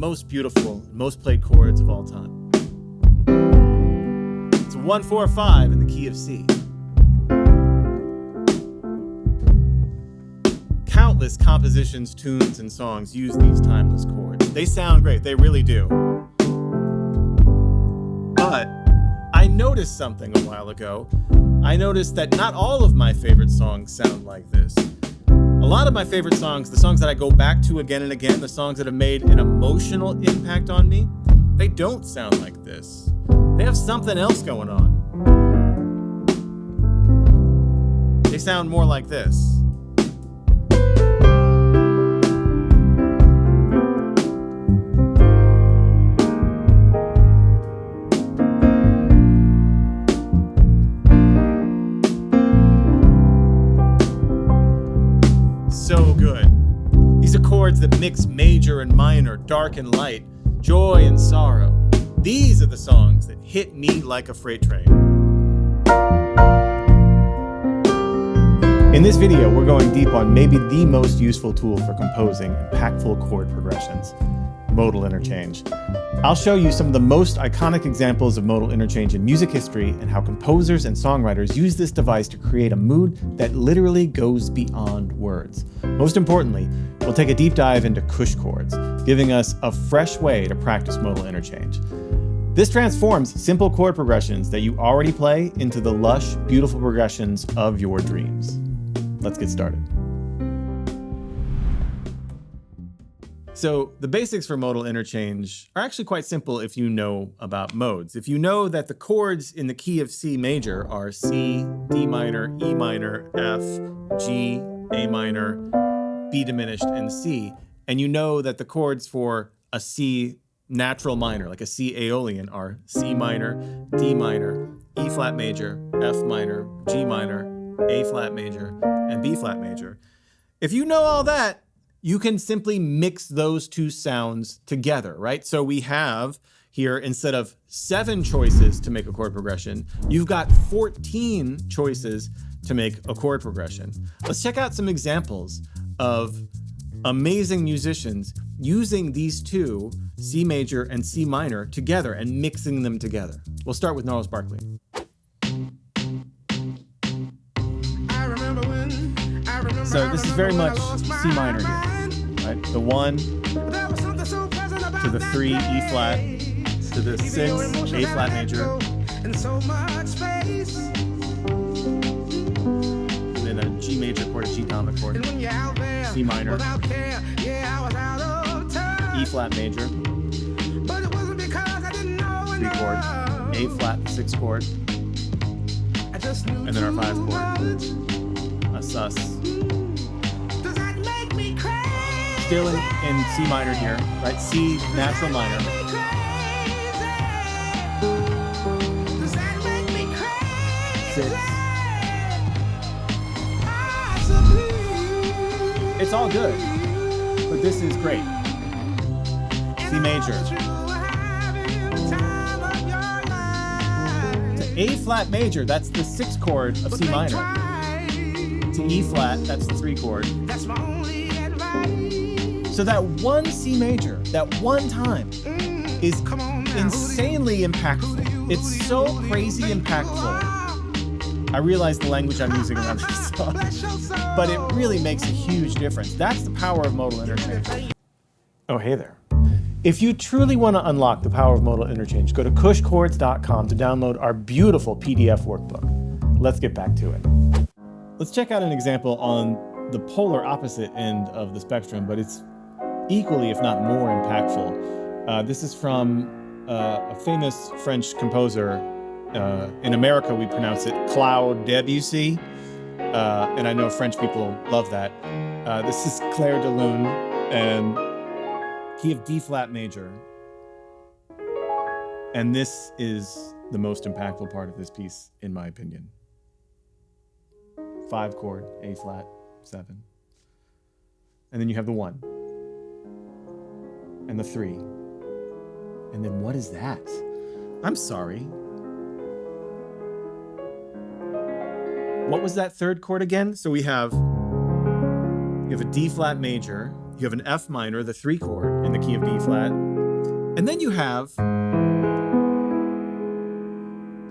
most beautiful, most played chords of all time. It's a 1-4-5 in the key of C. Countless compositions, tunes, and songs use these timeless chords. They sound great, they really do. But I noticed something a while ago. I noticed that not all of my favorite songs sound like this. A lot of my favorite songs, the songs that I go back to again and again, the songs that have made an emotional impact on me, they don't sound like this. They have something else going on. They sound more like this. So good. These are chords that mix major and minor, dark and light, joy and sorrow. These are the songs that hit me like a freight train. In this video, we're going deep on maybe the most useful tool for composing impactful chord progressions, modal interchange. I'll show you some of the most iconic examples of modal interchange in music history and how composers and songwriters use this device to create a mood that literally goes beyond words. Most importantly, we'll take a deep dive into Cush chords, giving us a fresh way to practice modal interchange. This transforms simple chord progressions that you already play into the lush, beautiful progressions of your dreams. Let's get started. So the basics for modal interchange are actually quite simple if you know about modes. If you know that the chords in the key of C major are C, D minor, E minor, F, G, A minor, B diminished, and C, and you know that the chords for a C natural minor, like a C Aeolian, are C minor, D minor, E flat major, F minor, G minor, A flat major, and B flat major. If you know all that, you can simply mix those two sounds together, right? So we have here, instead of 7 choices to make a chord progression, you've got 14 choices to make a chord progression. Let's check out some examples of amazing musicians using these two, C major and C minor, together and mixing them together. We'll start with Gnarls Barkley. So this is very much C minor here, right? The 1 to the 3, E flat, to the 6, A flat major, and then a G major chord, a G dominant chord, C minor, E flat major, 3 chord, A flat 6 chord, and then our 5 chord, a sus. Still in C minor here, right? C natural minor. Six. It's all good, but this is great. C major. To A flat major, that's the 6th chord of C minor. To E flat, that's the 3 chord. So that one C major, that one time, is insanely impactful. It's so crazy impactful. I realize the language I'm using around this song, but it really makes a huge difference. That's the power of modal interchange. Oh, hey there. If you truly want to unlock the power of modal interchange, go to cushchords.com to download our beautiful PDF workbook. Let's get back to it. Let's check out an example on the polar opposite end of the spectrum, but it's equally, if not more, impactful. This is from a famous French composer. In America, we pronounce it Claude Debussy, and I know French people love that. This is Clair de Lune, and key of D flat major. And this is the most impactful part of this piece, in my opinion. 5 chord, A flat, 7. And then you have the 1. And the 3. And then what is that? I'm sorry. What was that 3rd chord again? So you have a D flat major, you have an F minor, the 3 chord in the key of D flat, And then you have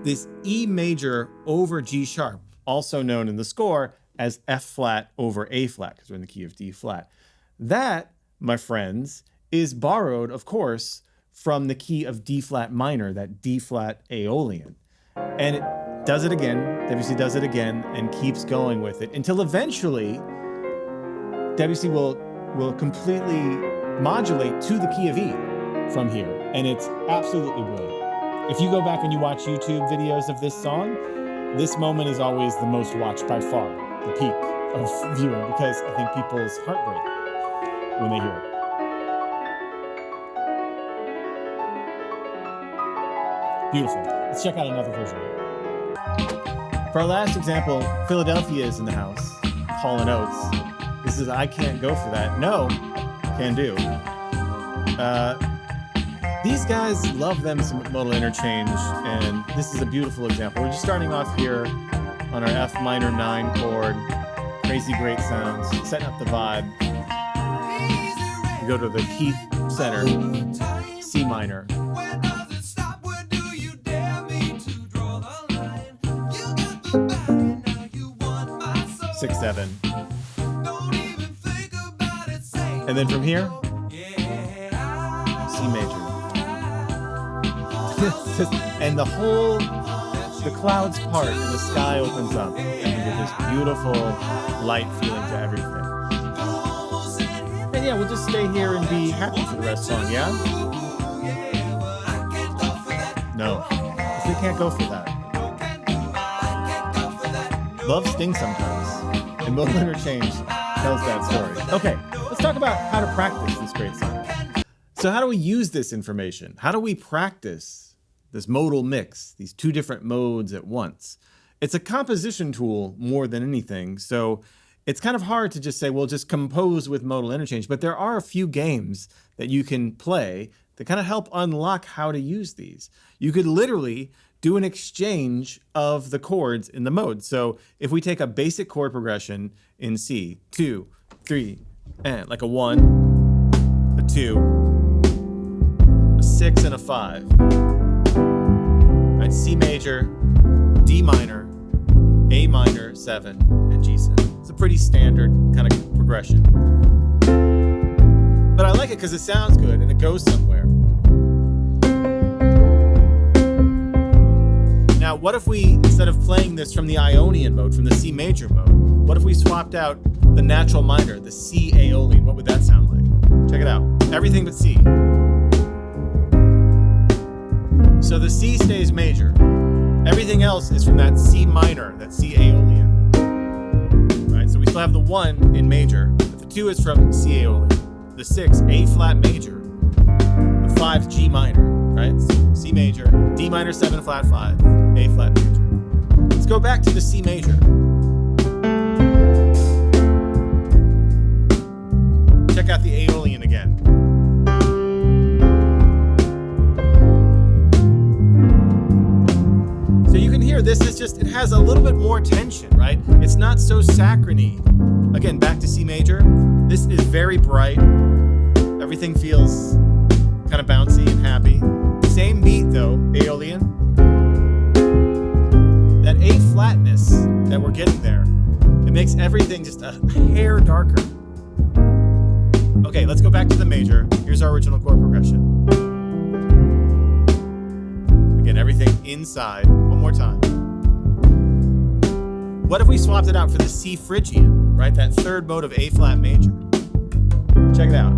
this E major over G sharp, also known in the score as F flat over A flat, because we're in the key of D flat. That, my friends, is borrowed, of course, from the key of D flat minor, that D flat Aeolian. And it does it again, Debussy does it again, and keeps going with it until eventually Debussy will completely modulate to the key of E from here. And it's absolutely brilliant. If you go back and you watch YouTube videos of this song, this moment is always the most watched by far, the peak of viewing, because I think people's heart break when they hear it. Beautiful. Let's check out another version. For our last example, Philadelphia is in the house. Hall & Oates. This is I Can't Go For That. No, can do. These guys love them some modal interchange, and this is a beautiful example. We're just starting off here on our F minor 9 chord. Crazy great sounds, setting up the vibe. We go to the key center, C minor. 6, 7. And then from here, C major. And the clouds part and the sky opens up, and you get this beautiful light feeling to everything. And yeah, we'll just stay here and be happy for the rest of the song, yeah? No, because they can't go for that. Love stings sometimes, and modal interchange tells that story. Okay, let's talk about how to practice this great song. So how do we use this information? How do we practice this modal mix, these two different modes at once? It's a composition tool more than anything, so it's kind of hard to just say, well, just compose with modal interchange, but there are a few games that you can play that kind of help unlock how to use these. You could literally do an exchange of the chords in the mode. So if we take a basic chord progression in C, 2, 3, and like a 1, a 2, a 6, and a 5. Right, C major, D minor, A minor, 7, and G7. It's a pretty standard kind of progression. But I like it because it sounds good and it goes somewhere. Now, what if we, instead of playing this from the Ionian mode, from the C major mode, what if we swapped out the natural minor, the C Aeolian? What would that sound like? Check it out. Everything but C. So the C stays major. Everything else is from that C minor, that C Aeolian. Right? So we still have the 1 in major, but the 2 is from C Aeolian. The 6, A flat major. The 5, G minor. Right? So C major, D minor 7 flat 5, A flat major. Let's go back to the C major. Check out the Aeolian again. So you can hear this is just, it has a little bit more tension, right? It's not so saccharine. Again, back to C major. This is very bright. Everything feels kind of bouncy and happy. Same beat though, Aeolian. That A flatness that we're getting there, it makes everything just a hair darker. Okay, let's go back to the major. Here's our original chord progression. Again, everything inside. One more time. What if we swapped it out for the C Phrygian, right? That third mode of A flat major. Check it out.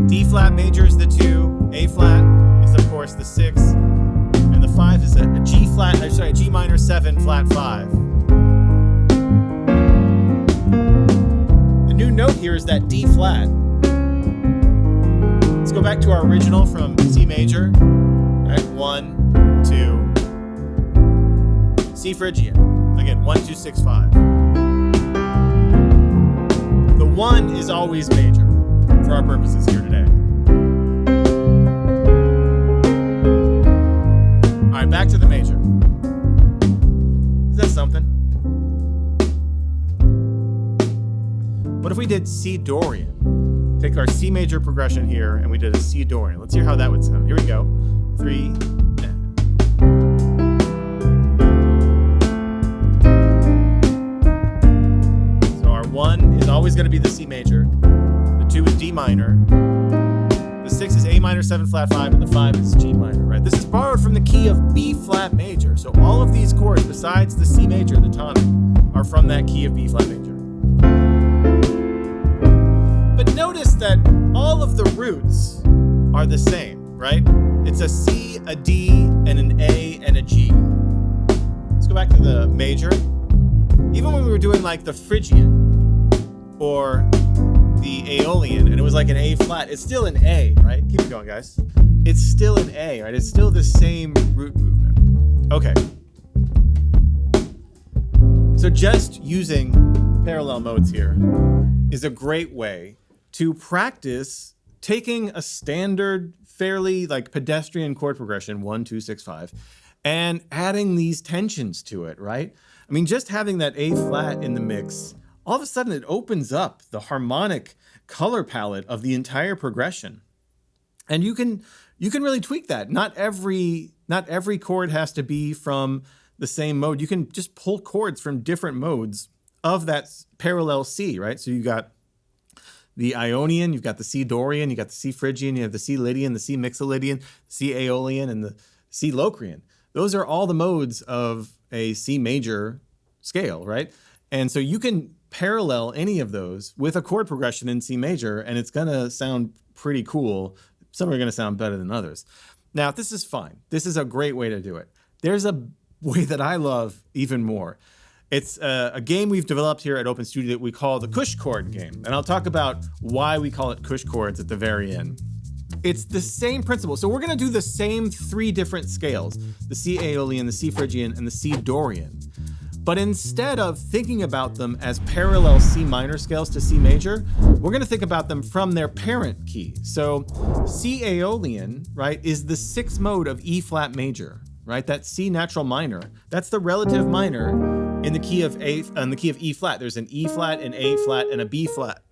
D flat major is the 2, A flat is of course the 6, and the 5 is a G flat, sorry, G minor 7 flat 5. The new note here is that D flat. Let's go back to our original from C major. Right, 1, 2, C Phrygian. Again, 1, 2, 6, 5. The 1 is always major for our purposes here today. All right, back to the major. Is that something? we did C Dorian? Take our C major progression here and we did a C Dorian. Let's hear how that would sound. Here we go. 3. So our 1 is always going to be the C major. The 2 is D minor. The 6 is A minor 7 flat 5, and the 5 is G minor, right? This is borrowed from the key of B flat major. So all of these chords, besides the C major, the tonic, are from that key of B flat major. But notice that all of the roots are the same, right? It's a C, a D, and an A, and a G. Let's go back to the major. Even when we were doing like the Phrygian or the Aeolian, and it was like an A flat, it's still an A, right? Keep it going, guys. It's still an A, right? It's still the same root movement. Okay. So just using parallel modes here is a great way to practice taking a standard, fairly like pedestrian chord progression, 1, 2, 6, 5, and adding these tensions to it, right? I mean, just having that A flat in the mix, all of a sudden it opens up the harmonic color palette of the entire progression. And you can really tweak that. Not every chord has to be from the same mode. You can just pull chords from different modes of that parallel C, right? So you got the Ionian, you've got the C Dorian, you got the C Phrygian, you have the C Lydian, the C Mixolydian, the C Aeolian, and the C Locrian. Those are all the modes of a C major scale, right? And so you can parallel any of those with a chord progression in C major, and it's gonna sound pretty cool. Some are gonna sound better than others. Now, this is fine. This is a great way to do it. There's a way that I love even more. It's a game we've developed here at Open Studio that we call the Cush chord game. And I'll talk about why we call it Cush chords at the very end. It's the same principle. So we're gonna do the same 3 different scales, the C Aeolian, the C Phrygian, and the C Dorian. But instead of thinking about them as parallel C minor scales to C major, we're gonna think about them from their parent key. So C Aeolian, right, is the 6th mode of E flat major, right? That C natural minor, that's the relative minor in the key of E flat. There's an E flat, an A flat, and a B flat,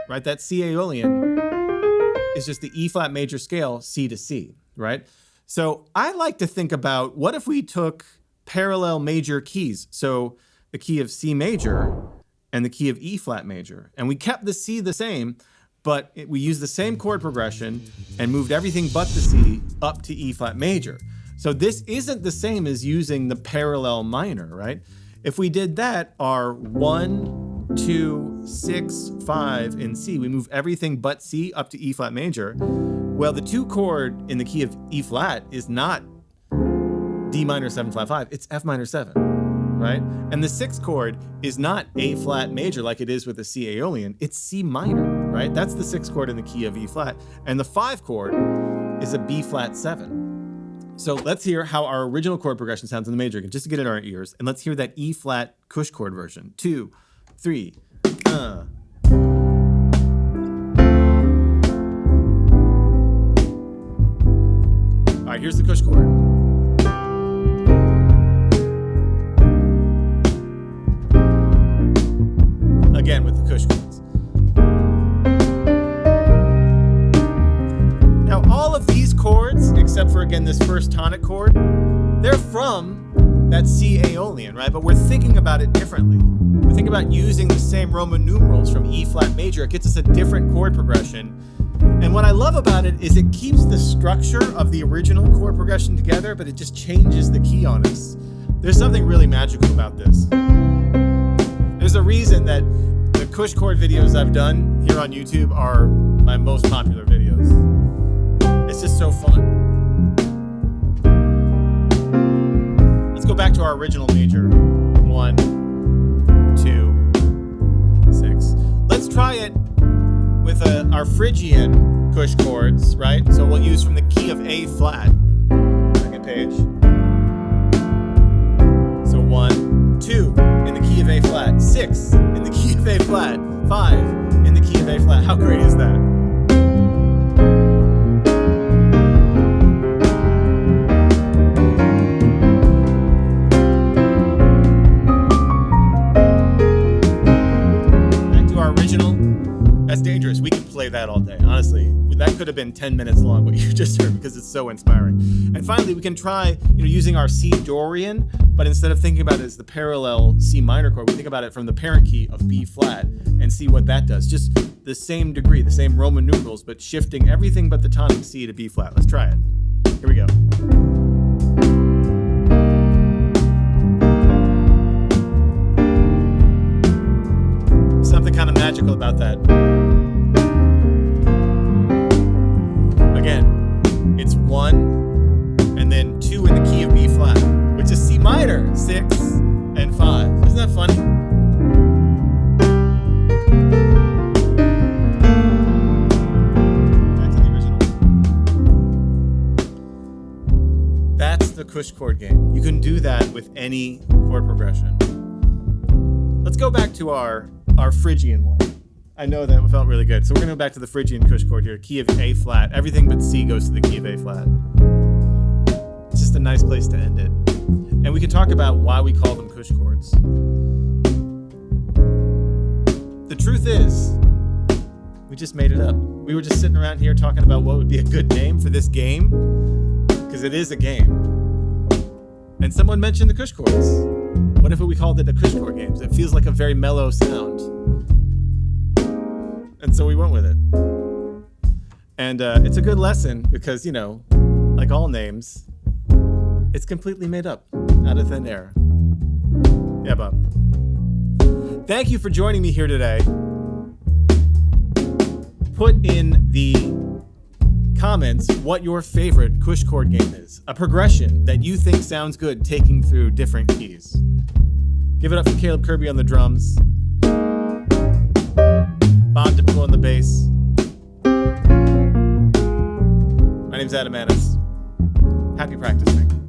right? That C Aeolian is just the E flat major scale, C to C, right? So I like to think about, what if we took parallel major keys? So the key of C major and the key of E flat major, and we kept the C the same, but we used the same chord progression and moved everything but the C up to E flat major. So this isn't the same as using the parallel minor, right? If we did that, our 1, 2, 6, 5 in C, we move everything but C up to E flat major. Well, the 2 chord in the key of E flat is not D minor 7 flat 5, it's F minor 7, right? And the 6th chord is not A flat major like it is with the C Aeolian, it's C minor, right? That's the 6th chord in the key of E flat. And the 5 chord is a B flat 7. So let's hear how our original chord progression sounds in the major again, just to get it in our ears. And let's hear that E flat Cush chord version. 2, 3, All right, here's the Cush chord. Again with the Cush chords. Now all of these chords, except for again this first tonic chord, they're from that C Aeolian, right? But we're thinking about it differently. We're thinking about using the same Roman numerals from E flat major. It gets us a different chord progression. And what I love about it is it keeps the structure of the original chord progression together, but it just changes the key on us. There's something really magical about this. There's a reason that the Cush chord videos I've done here on YouTube are my most popular videos. It's just so fun. Let's go back to our original major. 1, 2, 6. Let's try it with our Phrygian Cush chords, right? So we'll use from the key of A flat. Second page. So 1, 2 in the key of A flat, 6 in the key of A flat, 5 in the key of A flat. How great is that? 10 minutes long, what you just heard, because it's so inspiring. And finally, we can try, using our C Dorian, but instead of thinking about it as the parallel C minor chord, we think about it from the parent key of B flat and see what that does. Just the same degree, the same Roman numerals, but shifting everything but the tonic C to B flat. Let's try it. Here we go. Something kind of magical about that. Again, it's 1 and then 2 in the key of B flat, which is C minor, 6 and 5. Isn't that funny? Back to the original. That's the Cush chord game. You can do that with any chord progression. Let's go back to our Phrygian one. I know that felt really good. So we're going to go back to the Phrygian Cush chord here. Key of A flat. Everything but C goes to the key of A flat. It's just a nice place to end it. And we can talk about why we call them Cush chords. The truth is, we just made it up. We were just sitting around here talking about what would be a good name for this game, because it is a game. And someone mentioned the Cush chords. What if we called it the Cush chord games? It feels like a very mellow sound. And so we went with it. And it's a good lesson because, like all names, it's completely made up out of thin air. Yeah, Bob. Thank you for joining me here today. Put in the comments what your favorite Cush chord game is. A progression that you think sounds good taking through different keys. Give it up for Caleb Kirby on the drums. Bob DePoo on the bass. My name's Adam Annis. Happy practicing.